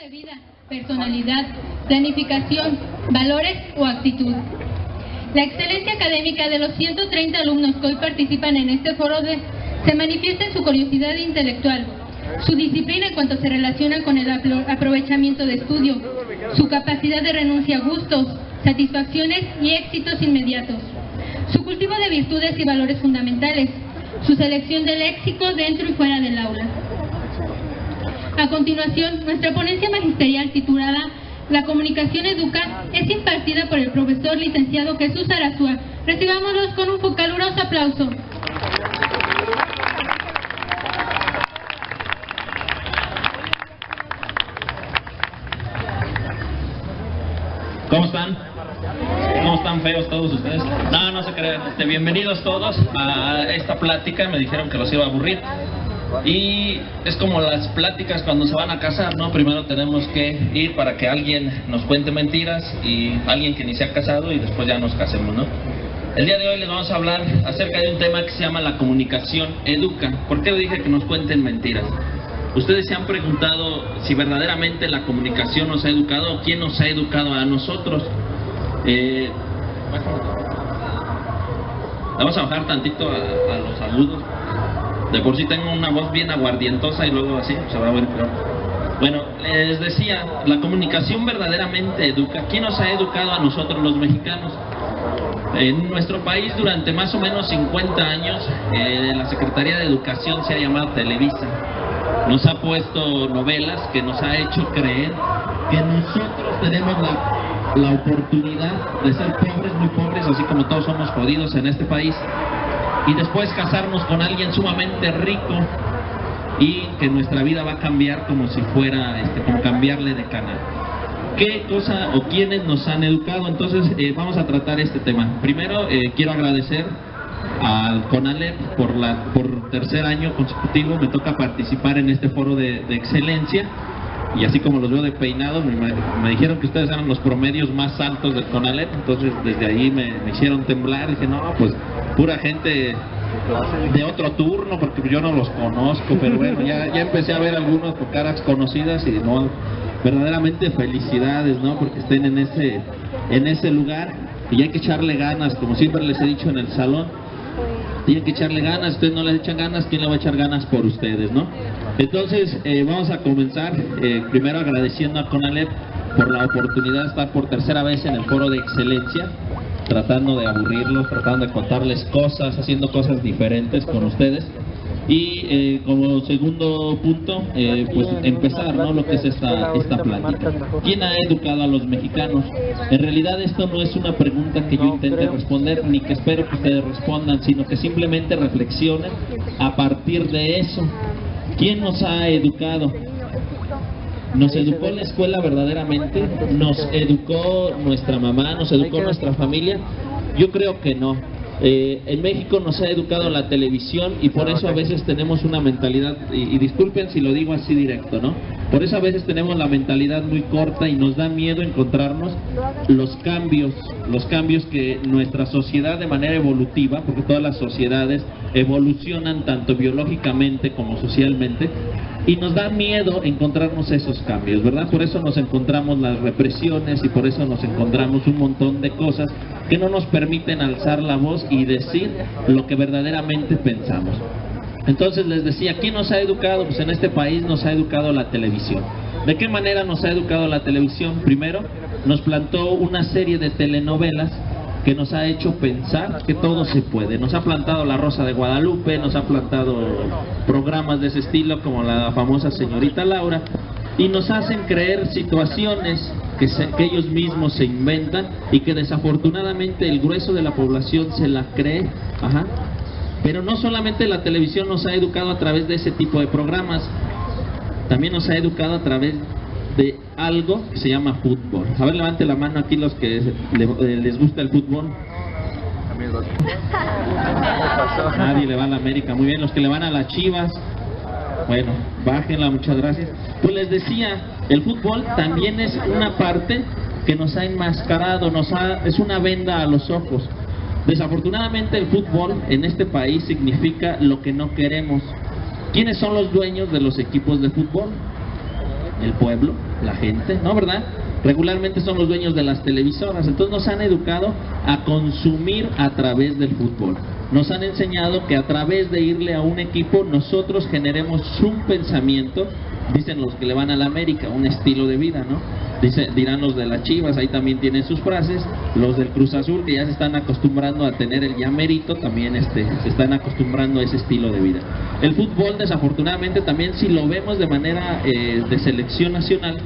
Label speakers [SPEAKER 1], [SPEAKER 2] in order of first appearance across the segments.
[SPEAKER 1] de vida, personalidad, planificación, valores o actitud. La excelencia académica de los 130 alumnos que hoy participan en este foro se manifiesta en su curiosidad intelectual, su disciplina en cuanto se relaciona con el aprovechamiento de estudio, su capacidad de renuncia a gustos, satisfacciones y éxitos inmediatos, su cultivo de virtudes y valores fundamentales, su selección del léxico dentro y fuera del aula. A continuación, nuestra ponencia magisterial titulada La comunicación educa es impartida por el profesor licenciado Jesús Arazúa. Recibámoslos con un caluroso aplauso.
[SPEAKER 2] ¿Cómo están? ¿Cómo están feos todos ustedes? No, no se crean. Bienvenidos todos a esta plática. Me dijeron que los iba a aburrir. Y es como las pláticas cuando se van a casar, ¿no? Primero tenemos que ir para que alguien nos cuente mentiras y alguien que ni se ha casado y después ya nos casemos, ¿no? El día de hoy les vamos a hablar acerca de un tema que se llama la comunicación educa. ¿Por qué dije que nos cuenten mentiras? Ustedes se han preguntado si verdaderamente la comunicación nos ha educado o quién nos ha educado a nosotros. Vamos a bajar tantito a los agudos. De por sí tengo una voz bien aguardientosa y luego así se va a ver peor. Bueno, les decía, la comunicación verdaderamente educa. ¿Quién nos ha educado a nosotros los mexicanos? En nuestro país durante más o menos 50 años la Secretaría de Educación se ha llamado Televisa. Nos ha puesto novelas que nos ha hecho creer que nosotros tenemos la oportunidad de ser pobres, muy pobres, así como todos somos jodidos en este país, y después casarnos con alguien sumamente rico y que nuestra vida va a cambiar como si fuera, como cambiarle de canal. ¿Qué cosa o quiénes nos han educado? Entonces vamos a tratar este tema. Primero quiero agradecer al CONALEP por tercer año consecutivo. Me toca participar en este foro de excelencia. Y así como los veo de peinado, me dijeron que ustedes eran los promedios más altos del CONALEP. Entonces desde ahí me hicieron temblar. Dije, no, pues pura gente de otro turno, porque yo no los conozco. Pero bueno, ya empecé a ver algunos por caras conocidas y no, verdaderamente felicidades, ¿no? Porque estén en ese lugar. Y hay que echarle ganas, como siempre les he dicho en el salón. Tienen que echarle ganas. Ustedes no les echan ganas, ¿quién le va a echar ganas por ustedes, no? Entonces vamos a comenzar primero agradeciendo a CONALEP por la oportunidad de estar por tercera vez en el foro de excelencia, tratando de aburrirlos, tratando de contarles cosas, haciendo cosas diferentes con ustedes. Y como segundo punto, pues empezar, ¿no? Lo que es esta plática. ¿Quién ha educado a los mexicanos? En realidad esto no es una pregunta que yo intente responder, ni que espero que ustedes respondan, sino que simplemente reflexionen a partir de eso. ¿Quién nos ha educado? ¿Nos educó la escuela verdaderamente? ¿Nos educó nuestra mamá? ¿Nos educó nuestra familia? Yo creo que no. En México nos ha educado la televisión y por eso a veces tenemos una mentalidad, y disculpen si lo digo así directo, ¿no? Por eso a veces tenemos la mentalidad muy corta y nos da miedo encontrarnos los cambios que nuestra sociedad de manera evolutiva, porque todas las sociedades evolucionan tanto biológicamente como socialmente, y nos da miedo encontrarnos esos cambios, ¿verdad? Por eso nos encontramos las represiones y por eso nos encontramos un montón de cosas que no nos permiten alzar la voz y decir lo que verdaderamente pensamos. Entonces les decía, ¿quién nos ha educado? Pues en este país nos ha educado la televisión. ¿De qué manera nos ha educado la televisión? Primero, nos plantó una serie de telenovelas que nos ha hecho pensar que todo se puede. Nos ha plantado La Rosa de Guadalupe, nos ha plantado programas de ese estilo como la famosa Señorita Laura, y nos hacen creer situaciones que ellos mismos se inventan y que desafortunadamente el grueso de la población se la cree. Ajá. Pero no solamente la televisión nos ha educado a través de ese tipo de programas, también nos ha educado a través de algo que se llama fútbol. A ver, levante la mano aquí los que les gusta el fútbol. Nadie le va a la América. Muy bien, los que le van a las Chivas, bueno, bájenla, muchas gracias. Pues les decía, el fútbol también es una parte que nos ha enmascarado, es una venda a los ojos. Desafortunadamente el fútbol en este país significa lo que no queremos. ¿Quiénes son los dueños de los equipos de fútbol? el pueblo, la gente, ¿no, verdad? Regularmente son los dueños de las televisoras, entonces nos han educado a consumir a través del fútbol. Nos han enseñado que a través de irle a un equipo nosotros generemos un pensamiento, dicen los que le van a la América, un estilo de vida, ¿no? Dirán los de las Chivas, ahí también tienen sus frases, los del Cruz Azul que ya se están acostumbrando a tener el ya mérito, también se están acostumbrando a ese estilo de vida. El fútbol desafortunadamente también, si lo vemos de manera de selección nacional,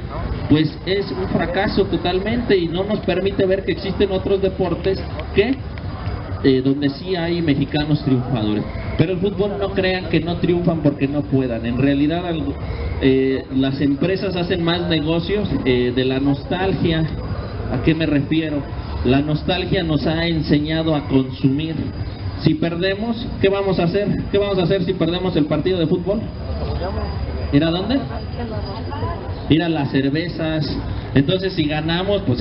[SPEAKER 2] pues es un fracaso totalmente y no nos permite ver que existen otros deportes que donde sí hay mexicanos triunfadores. Pero el fútbol, no crean que no triunfan porque no puedan. En realidad las empresas hacen más negocios de la nostalgia. ¿A qué me refiero? La nostalgia nos ha enseñado a consumir. Si perdemos, ¿qué vamos a hacer? ¿Qué vamos a hacer si perdemos el partido de fútbol? ¿Ir a dónde? Ir a las cervezas. Entonces si ganamos, pues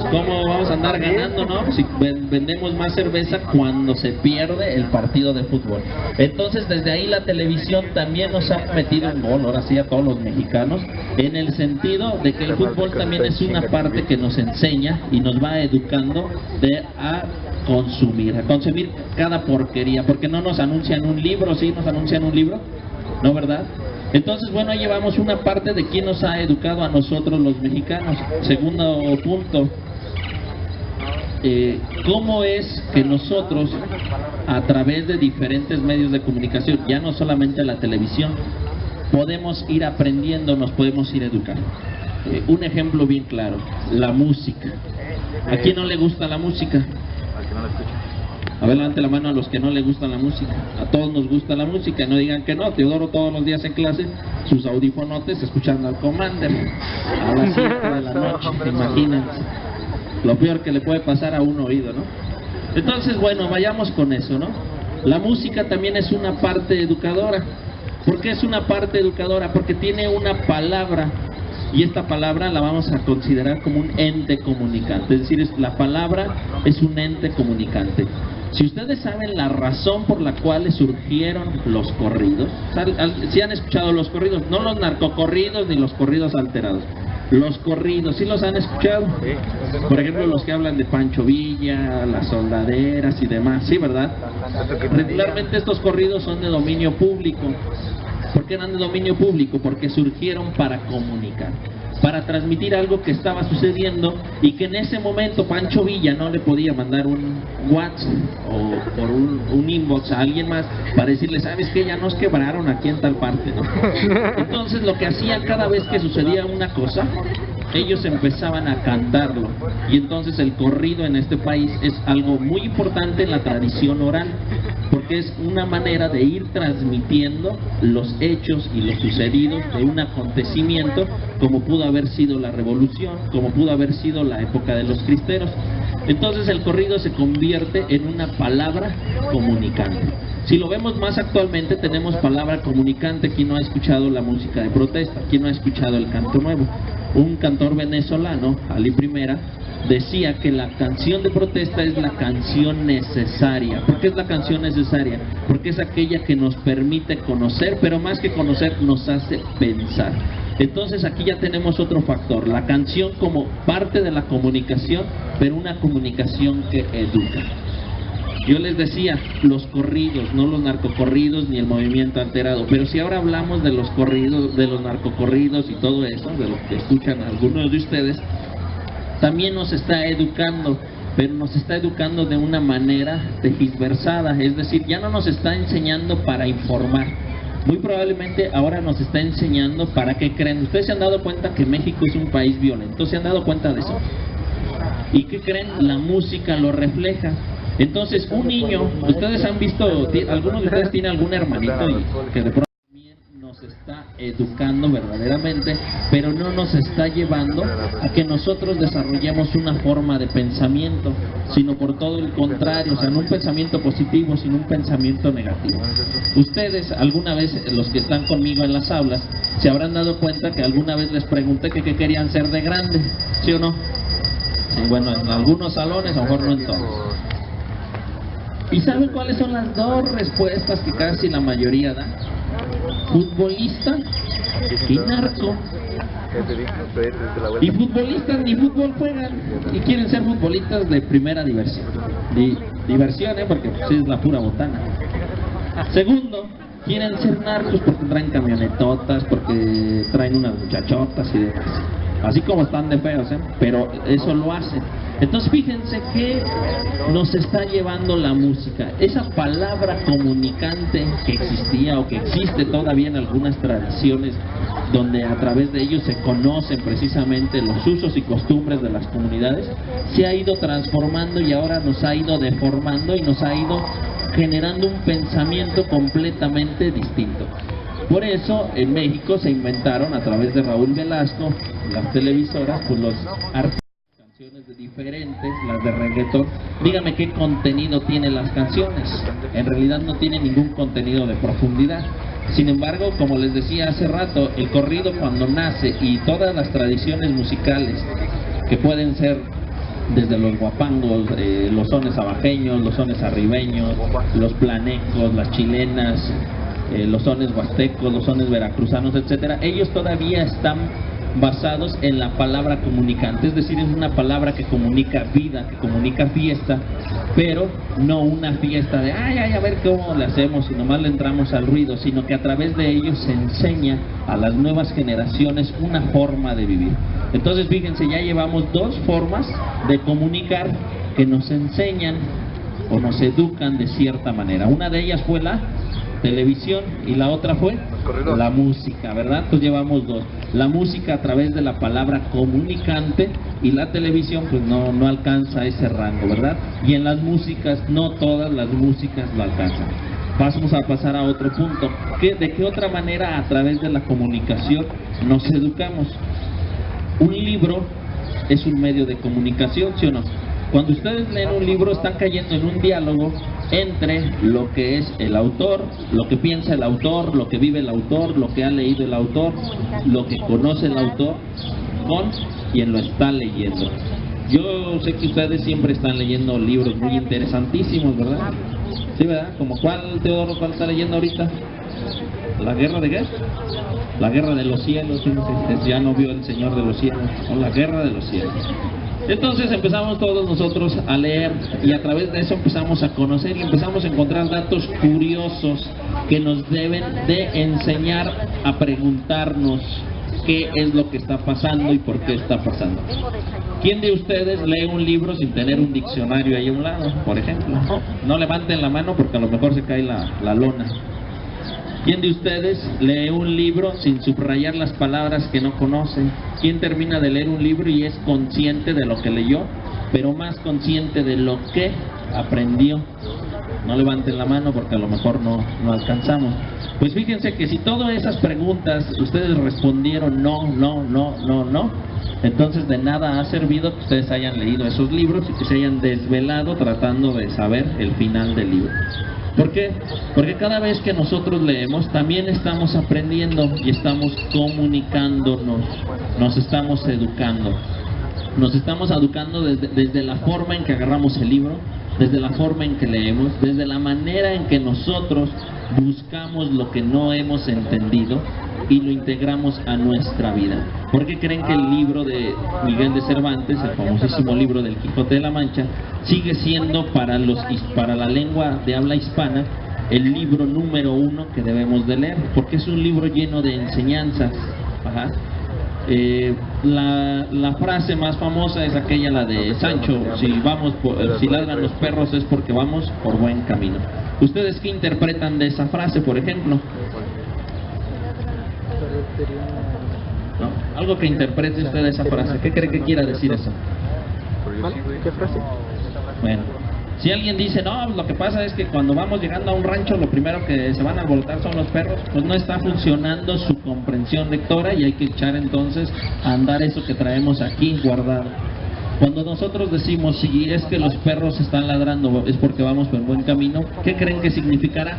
[SPEAKER 2] ¿cómo vamos a andar ganando, no? Si vendemos más cerveza cuando se pierde el partido de fútbol. Entonces desde ahí la televisión también nos ha metido un gol, ahora sí a todos los mexicanos, en el sentido de que el fútbol también es una parte que nos enseña y nos va educando a consumir cada porquería, porque no nos anuncian un libro, ¿sí? ¿Nos anuncian un libro? ¿No, verdad? Entonces, bueno, ahí llevamos una parte de quién nos ha educado a nosotros los mexicanos. Segundo punto, ¿cómo es que nosotros, a través de diferentes medios de comunicación, ya no solamente la televisión, podemos ir aprendiendo, nos podemos ir educando? Un ejemplo bien claro, la música. ¿A quién no le gusta la música? A ver, levante la mano a los que no les gusta la música. A todos nos gusta la música, no digan que no. Teodoro todos los días en clase, sus audífonotes escuchando al Commander a las 7 de la noche, imagínense. Lo peor que le puede pasar a un oído, ¿no? Entonces, bueno, vayamos con eso, ¿no? La música también es una parte educadora. ¿Por qué es una parte educadora? Porque tiene una palabra. Y esta palabra la vamos a considerar como un ente comunicante. Es decir, la palabra es un ente comunicante. Si ustedes saben la razón por la cual surgieron los corridos, si han escuchado los corridos, no los narcocorridos ni los corridos alterados, los corridos, ¿sí los han escuchado? Por ejemplo, los que hablan de Pancho Villa, las soldaderas y demás, ¿sí, verdad? Regularmente estos corridos son de dominio público. ¿Por qué eran de dominio público? Porque surgieron para comunicar, para transmitir algo que estaba sucediendo y que en ese momento Pancho Villa no le podía mandar un WhatsApp o por un inbox a alguien más para decirle, ¿sabes qué? Ya nos quebraron aquí en tal parte, ¿no? Entonces lo que hacían cada vez que sucedía una cosa, ellos empezaban a cantarlo. Y entonces el corrido en este país es algo muy importante en la tradición oral, porque es una manera de ir transmitiendo los hechos y lo sucedido de un acontecimiento, como pudo haber sido la revolución, como pudo haber sido la época de los cristeros. Entonces el corrido se convierte en una palabra comunicante. Si lo vemos más actualmente, tenemos palabra comunicante. ¿Quién no ha escuchado la música de protesta? ¿Quién no ha escuchado el canto nuevo? Un cantor venezolano, Ali Primera, decía que la canción de protesta es la canción necesaria. ¿Por qué es la canción necesaria? Porque es aquella que nos permite conocer, pero más que conocer, nos hace pensar. Entonces aquí ya tenemos otro factor, la canción como parte de la comunicación, pero una comunicación que educa. Yo les decía, los corridos, no los narcocorridos ni el movimiento alterado, pero si ahora hablamos de los corridos, de los narcocorridos y todo eso, de lo que escuchan algunos de ustedes, también nos está educando, pero nos está educando de una manera tergiversada, es decir, ya no nos está enseñando para informar. Muy probablemente ahora nos está enseñando para qué creen. Ustedes se han dado cuenta que México es un país violento, ¿se han dado cuenta de eso? ¿Y qué creen? La música lo refleja. Entonces un niño, ustedes han visto, algunos de ustedes tienen algún hermanito y que de pronto también nos está educando verdaderamente, pero no nos está llevando a que nosotros desarrollemos una forma de pensamiento, sino por todo el contrario, o sea, no un pensamiento positivo, sino un pensamiento negativo. Ustedes alguna vez, los que están conmigo en las aulas, se habrán dado cuenta que alguna vez les pregunté que qué querían ser de grande, ¿sí o no? Sí, bueno, en algunos salones, a lo mejor no en todos. ¿Y saben cuáles son las dos respuestas que casi la mayoría da? Futbolista y narco. Y futbolistas ni fútbol juegan y quieren ser futbolistas de primera diversión. Diversión, porque pues, es la pura botana. Segundo, quieren ser narcos porque traen camionetotas, porque traen unas muchachotas y demás. Así como están de feos, pero eso lo hacen. Entonces fíjense que nos está llevando la música. Esa palabra comunicante que existía o que existe todavía en algunas tradiciones, donde a través de ellos se conocen precisamente los usos y costumbres de las comunidades, se ha ido transformando y ahora nos ha ido deformando y nos ha ido generando un pensamiento completamente distinto. Por eso en México se inventaron a través de Raúl Velasco, las televisoras, pues los artistas, canciones de diferentes, las de reggaetón. Dígame qué contenido tienen las canciones. En realidad no tienen ningún contenido de profundidad. Sin embargo, como les decía hace rato, el corrido cuando nace y todas las tradiciones musicales que pueden ser desde los guapangos, los sones abajeños, los sones arribeños, los planecos, las chilenas, los sones huastecos, los sones veracruzanos, etcétera, ellos todavía están basados en la palabra comunicante, es decir, es una palabra que comunica vida, que comunica fiesta, pero no una fiesta de ay, a ver cómo le hacemos y nomás le entramos al ruido, sino que a través de ellos se enseña a las nuevas generaciones una forma de vivir. Entonces fíjense, ya llevamos dos formas de comunicar que nos enseñan o nos educan de cierta manera. Una de ellas fue la televisión y la otra fue la música, ¿verdad? Entonces llevamos dos. La música a través de la palabra comunicante y la televisión pues no alcanza ese rango, ¿verdad? Y en las músicas, no todas las músicas lo alcanzan. Vamos a pasar a otro punto. ¿De qué otra manera a través de la comunicación nos educamos? Un libro es un medio de comunicación, ¿sí o no? Cuando ustedes leen un libro están cayendo en un diálogo entre lo que es el autor, lo que piensa el autor, lo que vive el autor, lo que ha leído el autor, lo que conoce el autor, con quien lo está leyendo. Yo sé que ustedes siempre están leyendo libros muy interesantísimos, ¿verdad? Sí, ¿verdad? ¿Como cuál, Teodoro, cuál está leyendo ahorita? ¿La guerra de qué? La guerra de los cielos, ya no vio el Señor de los cielos, o la guerra de los cielos. Entonces empezamos todos nosotros a leer y a través de eso empezamos a conocer y empezamos a encontrar datos curiosos que nos deben de enseñar a preguntarnos qué es lo que está pasando y por qué está pasando. ¿Quién de ustedes lee un libro sin tener un diccionario ahí a un lado, por ejemplo? No levanten la mano porque a lo mejor se cae la lona. ¿Quién de ustedes lee un libro sin subrayar las palabras que no conoce? ¿Quién termina de leer un libro y es consciente de lo que leyó, pero más consciente de lo que aprendió? No levanten la mano porque a lo mejor no alcanzamos. Pues fíjense que si todas esas preguntas ustedes respondieron no, entonces de nada ha servido que ustedes hayan leído esos libros y que se hayan desvelado tratando de saber el final del libro. ¿Por qué? Porque cada vez que nosotros leemos también estamos aprendiendo y estamos comunicándonos, nos estamos educando. Nos estamos educando desde la forma en que agarramos el libro, desde la forma en que leemos, desde la manera en que nosotros buscamos lo que no hemos entendido y lo integramos a nuestra vida. ¿Por qué creen que el libro de Miguel de Cervantes, el famosísimo libro del Quijote de la Mancha, sigue siendo para la lengua de habla hispana el libro número 1 que debemos de leer? Porque es un libro lleno de enseñanzas. Ajá. La frase más famosa es aquella, la de Sancho: si ladran los perros es porque vamos por buen camino. ¿Ustedes qué interpretan de esa frase, por ejemplo? ¿No? Algo que interprete usted de esa frase. ¿Qué cree que quiera decir eso?
[SPEAKER 3] ¿Qué frase?
[SPEAKER 2] Bueno, si alguien dice, no, lo que pasa es que cuando vamos llegando a un rancho lo primero que se van a alborotar son los perros, pues no está funcionando su comprensión lectora y hay que echar entonces a andar eso que traemos aquí guardado. Cuando nosotros decimos, si es que los perros están ladrando es porque vamos por buen camino, ¿qué creen que significará?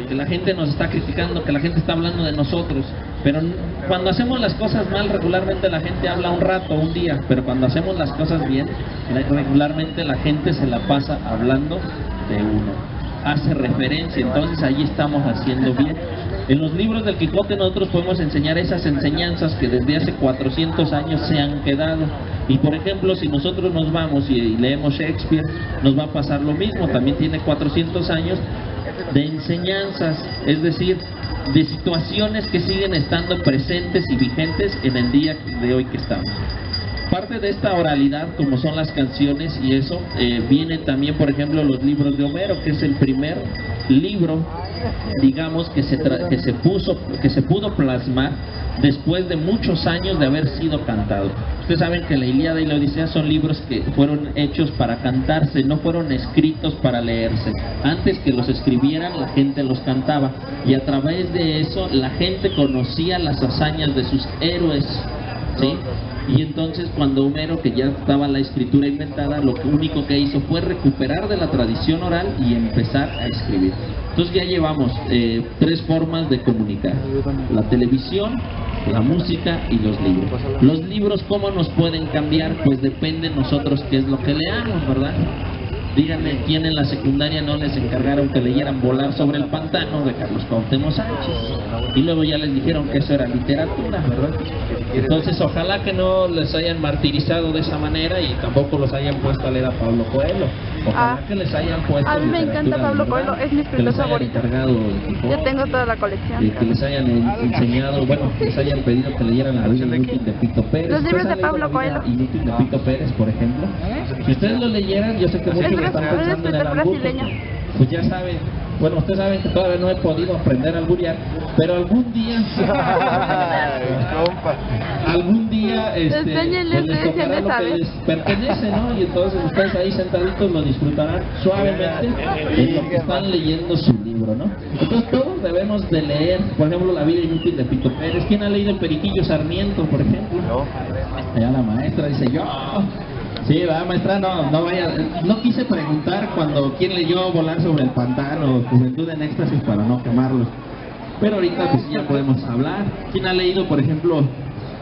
[SPEAKER 2] Que la gente nos está criticando, que la gente está hablando de nosotros. Pero cuando hacemos las cosas mal, regularmente la gente habla un rato, un día. Pero cuando hacemos las cosas bien, regularmente la gente se la pasa hablando de uno, hace referencia. Entonces ahí estamos haciendo bien. En los libros del Quijote nosotros podemos enseñar esas enseñanzas que desde hace 400 años se han quedado. Y por ejemplo, si nosotros nos vamos y leemos Shakespeare, nos va a pasar lo mismo. También tiene 400 años de enseñanzas, es decir, de situaciones que siguen estando presentes y vigentes en el día de hoy que estamos. Parte de esta oralidad, como son las canciones y eso, viene también, por ejemplo, los libros de Homero, que es el primer libro, digamos, que se pudo plasmar después de muchos años de haber sido cantado. Ustedes saben que la Ilíada y la Odisea son libros que fueron hechos para cantarse, no fueron escritos para leerse. Antes que los escribieran, la gente los cantaba, y a través de eso la gente conocía las hazañas de sus héroes, ¿sí? Y entonces cuando Homero, que ya estaba la escritura inventada, lo único que hizo fue recuperar de la tradición oral y empezar a escribir. Entonces ya llevamos 3 formas de comunicar: la televisión, la música y los libros. Los libros, ¿cómo nos pueden cambiar? Pues depende de nosotros qué es lo que leamos, ¿verdad? Díganme, ¿quién en la secundaria no les encargaron que leyeran Volar sobre el pantano de Carlos Cuauhtémoc Sánchez? Y luego ya les dijeron que eso era literatura, ¿verdad? Entonces ojalá que no les hayan martirizado de esa manera y tampoco los hayan puesto a leer a Pablo Coelho. Ojalá que les hayan puesto
[SPEAKER 4] a mí me encanta Pablo Coelho, es mi escritor favorito. Yo tengo toda la colección.
[SPEAKER 2] Que les hayan enseñado, bueno, les hayan pedido que leyeran la vida inútil de Pito Pérez.
[SPEAKER 4] Los libros de Pablo Coelho.
[SPEAKER 2] Inútil de Pito Pérez, por ejemplo. Si ustedes lo leyeran, yo sé que muchos están pensando en el albur, pues ya saben. Bueno, ustedes saben que todavía no he podido aprender a alburear, pero algún día pues les tocará lo que les pertenece, ¿no? Y entonces ustedes ahí sentaditos lo disfrutarán suavemente en lo que están leyendo su libro, ¿no? Entonces todos debemos de leer, por ejemplo, La vida inútil de Pito Pérez. ¿Quién ha leído El Periquillo Sarmiento, por ejemplo? Allá la maestra dice yo. Sí, ¿verdad, maestra? No quise preguntar cuando quién leyó Volar sobre el pantano, Juventud en éxtasis, para no quemarlos. Pero ahorita pues ya podemos hablar. ¿Quién ha leído, por ejemplo,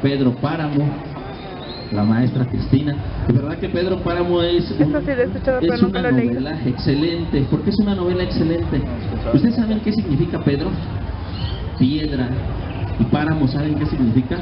[SPEAKER 2] Pedro Páramo? La maestra Cristina. De verdad que Pedro Páramo es una novela excelente. ¿Por qué es una novela excelente? ¿Ustedes saben qué significa Pedro? Piedra. ¿Y Páramo saben qué significa?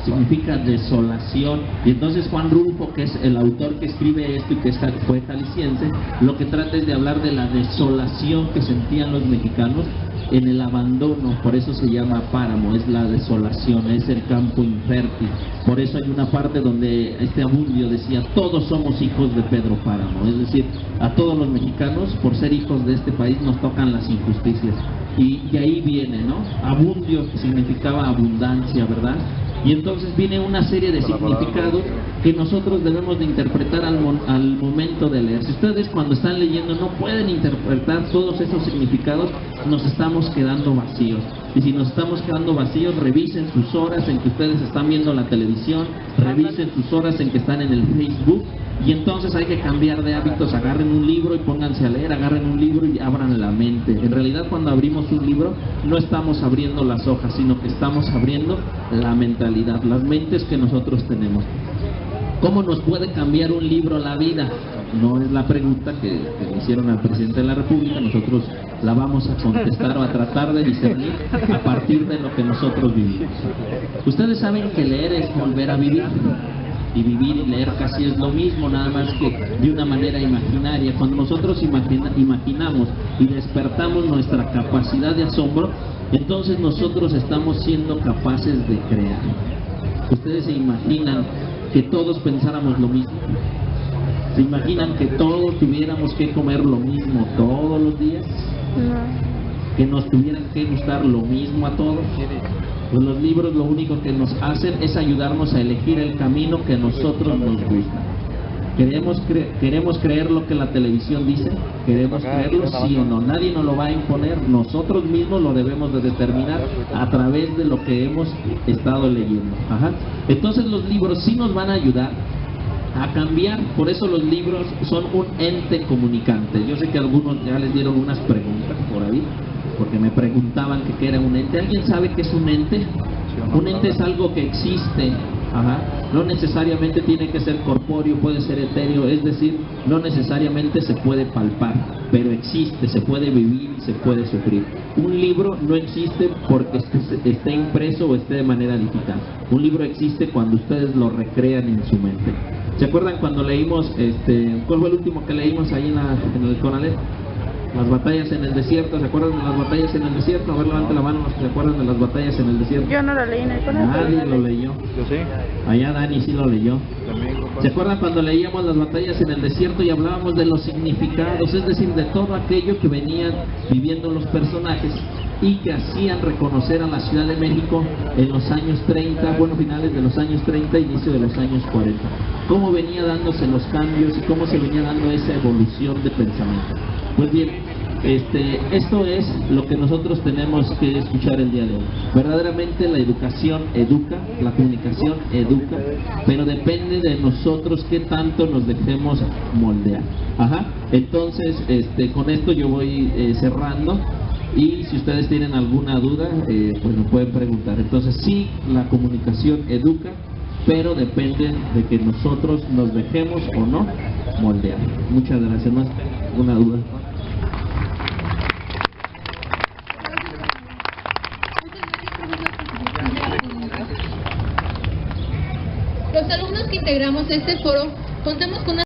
[SPEAKER 2] Significa desolación. Y entonces Juan Rulfo, que es el autor que escribe esto y que fue jalisciense, lo que trata es de hablar de la desolación que sentían los mexicanos en el abandono. Por eso se llama Páramo, es la desolación, es el campo infértil. Por eso hay una parte donde Abundio decía: todos somos hijos de Pedro Páramo. Es decir, a todos los mexicanos, por ser hijos de este país, nos tocan las injusticias. Y ahí viene, ¿no? Abundio, que significaba abundancia, ¿verdad? Y entonces viene una serie de significados que nosotros debemos de interpretar al momento de leer. Si ustedes cuando están leyendo no pueden interpretar todos esos significados, nos estamos quedando vacíos. Y si nos estamos quedando vacíos, revisen sus horas en que ustedes están viendo la televisión, revisen sus horas en que están en el Facebook. Y entonces hay que cambiar de hábitos. Agarren un libro y pónganse a leer, agarren un libro y abran la mente. En realidad, cuando abrimos un libro no estamos abriendo las hojas, sino que estamos abriendo la mentalidad, las mentes que nosotros tenemos. ¿Cómo nos puede cambiar un libro la vida? No es la pregunta que le hicieron al presidente de la República. Nosotros la vamos a contestar o a tratar de discernir a partir de lo que nosotros vivimos. Ustedes saben que leer es volver a vivir. Y vivir y leer casi es lo mismo, nada más que de una manera imaginaria. Cuando nosotros imaginamos y despertamos nuestra capacidad de asombro, entonces nosotros estamos siendo capaces de crear. ¿Ustedes se imaginan que todos pensáramos lo mismo? ¿Se imaginan que todos tuviéramos que comer lo mismo todos los días? No. ¿Que nos tuvieran que gustar lo mismo a todos? Pues los libros lo único que nos hacen es ayudarnos a elegir el camino que a nosotros nos gusta. ¿Queremos creer lo que la televisión dice? ¿Queremos creerlo, sí o no? Nadie nos lo va a imponer, nosotros mismos lo debemos de determinar a través de lo que hemos estado leyendo. Entonces los libros sí nos van a ayudar a cambiar. Por eso los libros son un ente comunicante. Yo sé que algunos ya les dieron unas preguntas por ahí, porque me preguntaban que qué era un ente. ¿Alguien sabe qué es un ente? Un ente es algo que existe
[SPEAKER 5] Ajá. No necesariamente tiene que ser corpóreo, puede ser etéreo, es decir, no necesariamente se puede palpar, pero existe, se puede vivir y se puede sufrir. Un libro no existe porque esté impreso o esté de manera digital. Un libro existe cuando ustedes lo recrean en su mente. ¿Se acuerdan cuando leímos, cuál fue el último que leímos ahí en el Conalep? Las batallas en el desierto. ¿Se acuerdan de las batallas en el desierto? A ver, levante la mano los que se acuerdan de las batallas en el desierto.
[SPEAKER 4] Yo no lo leí en el colegio.
[SPEAKER 5] Nadie lo leyó.
[SPEAKER 3] Yo sí.
[SPEAKER 5] Allá Dani sí lo leyó.
[SPEAKER 3] También, compa.
[SPEAKER 5] ¿Se acuerdan cuando leíamos las batallas en el desierto y hablábamos de los significados? Es decir, de todo aquello que venían viviendo los personajes y que hacían reconocer a la Ciudad de México en los años 30, bueno, finales de los años 30, inicio de los años 40. Cómo venía dándose los cambios y cómo se venía dando esa evolución de pensamiento. Pues bien, esto es lo que nosotros tenemos que escuchar el día de hoy. Verdaderamente la educación educa, la comunicación educa, pero depende de nosotros qué tanto nos dejemos moldear. Ajá. Entonces, con esto yo voy cerrando. Y si ustedes tienen alguna duda, pues nos pueden preguntar. Entonces sí, la comunicación educa, pero depende de que nosotros nos dejemos o no moldear. Muchas gracias. ¿Más alguna duda?
[SPEAKER 1] Los alumnos que integramos este foro contamos con una